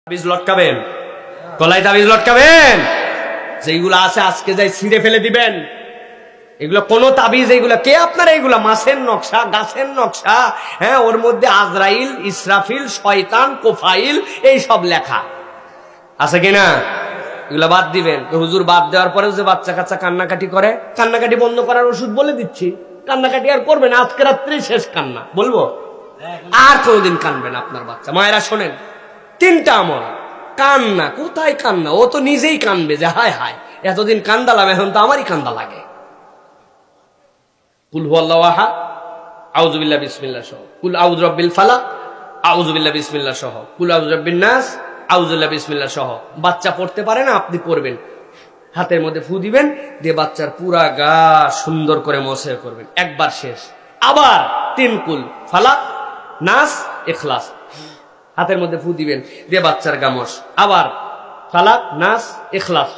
তাবিজ লটকাবেন, গলায় তাবিজ লটকাবেন, যেগুলো আছে আজকে যাই ছিঁড়ে ফেলে দিবেন। এগুলো কোন তাবিজ, এগুলো কে আপনার, এগুলো মাছের নকশা, গাছের নকশা, হ্যাঁ, ওর মধ্যে আজরাইল, ইসরাফিল, শয়তান, কোফাইল, এই সব লেখা আছে কিনা? এগুলো বাদ দিবেন। হুজুর বাদ দেওয়ার পরেও যে বাচ্চা কাচ্চা কান্নাকাটি করে, কান্নাকাটি বন্ধ করার ওষুধ বলে দিচ্ছি। কান্নাকাটি আর করবেন, আজকে রাত্রি শেষ কান্না, বলবো আর কোনোদিন কানবেন আপনার বাচ্চা। মায়েরা শোনেন, তিনটা আমল। কান্না, কোথায় কান্না, ও তো নিজেই কানবে যে হায় হায় এতদিন কান্দালাম, এখন তো আমারই কান্দা লাগে। কুল হুয়াল্লাহু আহাদ, আউযু বিল্লাহি বিসমিল্লাহ সহ, কুল আউযু বিরাব্বিল ফালাক, আউযু বিল্লাহি বিসমিল্লাহ সহ, কুল আউযু বিরাব্বিন নাস, আউযু বিল্লাহি বিসমিল্লাহ সহ। বাচ্চা পড়তে পারে না, আপনি পড়বেন, হাতের মধ্যে ফু দিবেন, দিয়ে বাচ্চার পুরা গা সুন্দর করে মসে করবেন, একবার শেষ। আবার 3 কুল ফালাক, নাস, ইখলাস, হাতের মধ্যে ফু দিবেন, দিয়ে বাচ্চার গা মস। আবার ফালাক, নাস, ইখলাস,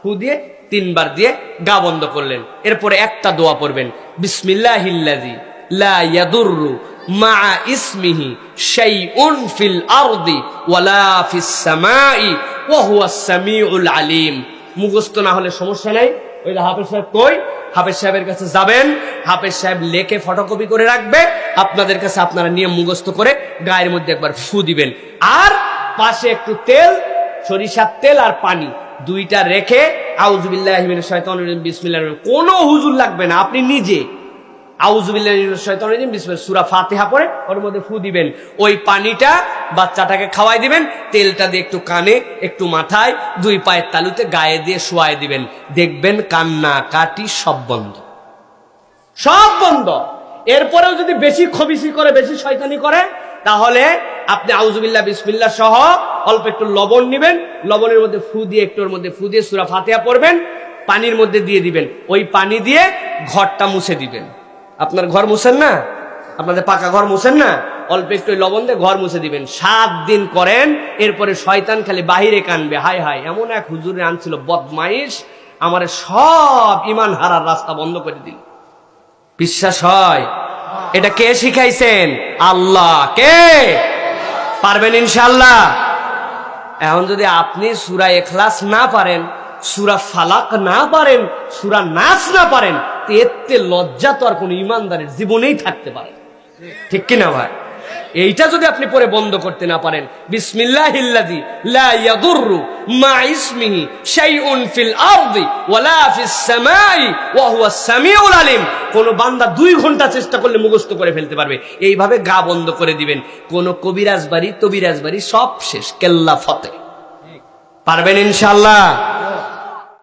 ফু দিয়ে 3 বার দিয়ে গা বন্ধ করলেন। এরপরে একটা দোয়া পড়বেন, বিসমিল্লাহিল্লাযী লা ইয়াদুররু মা ইসমিহি শাইউন ফিল আরদি ওয়ালা ফিস সামাই ওয়া হুয়াস সামিউল আলিম। মুখস্থ না হলে সমস্যা নাই, ওই হাফেজ সাহেব কই, হাফেজ সাহেবের কাছে যাবেন, হাফেজ সাহেব লেখে ফটোকপি করে রাখবে, আপনাদের কাছে আপনারা নিয়ে মুখস্থ করে গায়ের মধ্যে একবার ফু দিবেন। আর পাশে একটু তেল, সরিষার তেল আর পানি, দুইটা রেখে আউযু বিল্লাহি মিনাশ শাইতানির রাজিম বিসমিল্লাহির রহমানির রহিম, কোনো হুজুর লাগবে না, আপনি নিজে আউযু বিল্লাহি মিনাশ শাইতানির রাজিম বিসমিল্লাহ সূরা ফাতিহা পড়ে ওর মধ্যে ফু দিবেন। ওই পানিটা বাচ্চাটাকে খাওয়াই দিবেন, তেলটা দিয়ে একটু কানে, একটু মাথায়, 2 পায়ের তালুতে গায়ে দিয়ে শোয়াই দিবেন। দেখবেন কান্না কাটি সব বন্ধ, সব বন্ধ। এরপরেও যদি বেশি খবিসি করে, বেশি শয়তানি করে, তাহলে আপনি আউযু বিল্লাহি বিসমিল্লাহ সহ অল্প একটু লবণ নেবেন, লবণের মধ্যে ফু দিয়ে, একটু ওর মধ্যে ফু দিয়ে সূরা ফাতিহা পড়বেন, পানির মধ্যে দিয়ে দিবেন। ওই পানি দিয়ে ঘরটা মুছে দিবেন। আপনার ঘর মুছেন না, আপনাদের পাকা ঘর মুছেন না, অল্প একটু লবণ দিয়ে ঘর মুছে দিবেন। 7 দিন করেন, এরপরে শয়তান খালি বাহিরে কানবে, হায় হায় এমন এক হুজুরে আনছিল বদমাইশ, আমারে সব ইমান হারার রাস্তা বন্ধ করে দিল। বিশ্বাস হয়? এটা কে শিখাইছেন? আল্লাহ। কে পারবেন? ইনশাআল্লাহ। এখন যদি আপনি সূরা ইখলাস না পারেন, সূরা ফালাক না পারেন, সূরা নাস না পারেন, এতে লজ্জা তো আর কোন ইমানদারের জীবনেই থাকতে পারে, ঠিক কিনা ভাই? এইটা যদি আপনি পরে বন্ধ করতে না পারেন, বিসমিল্লাহিল্লাযী লা ইয়াদুররু মা ইসমিহি শাইউন ফিল আরদি ওয়ালা ফিস সামাই ওয়া হুয়াস সামিউল আলিম, কোন বান্দা 2 ঘন্টা চেষ্টা করলে মুখস্থ করে ফেলতে পারবে। এইভাবে গা বন্ধ করে দিবেন। কোন কবিরাজ বাড়ি, তবিরাজ বাড়ি সব শেষ, কেল্লা ফতে। পারবেন ইনশাআল্লাহ?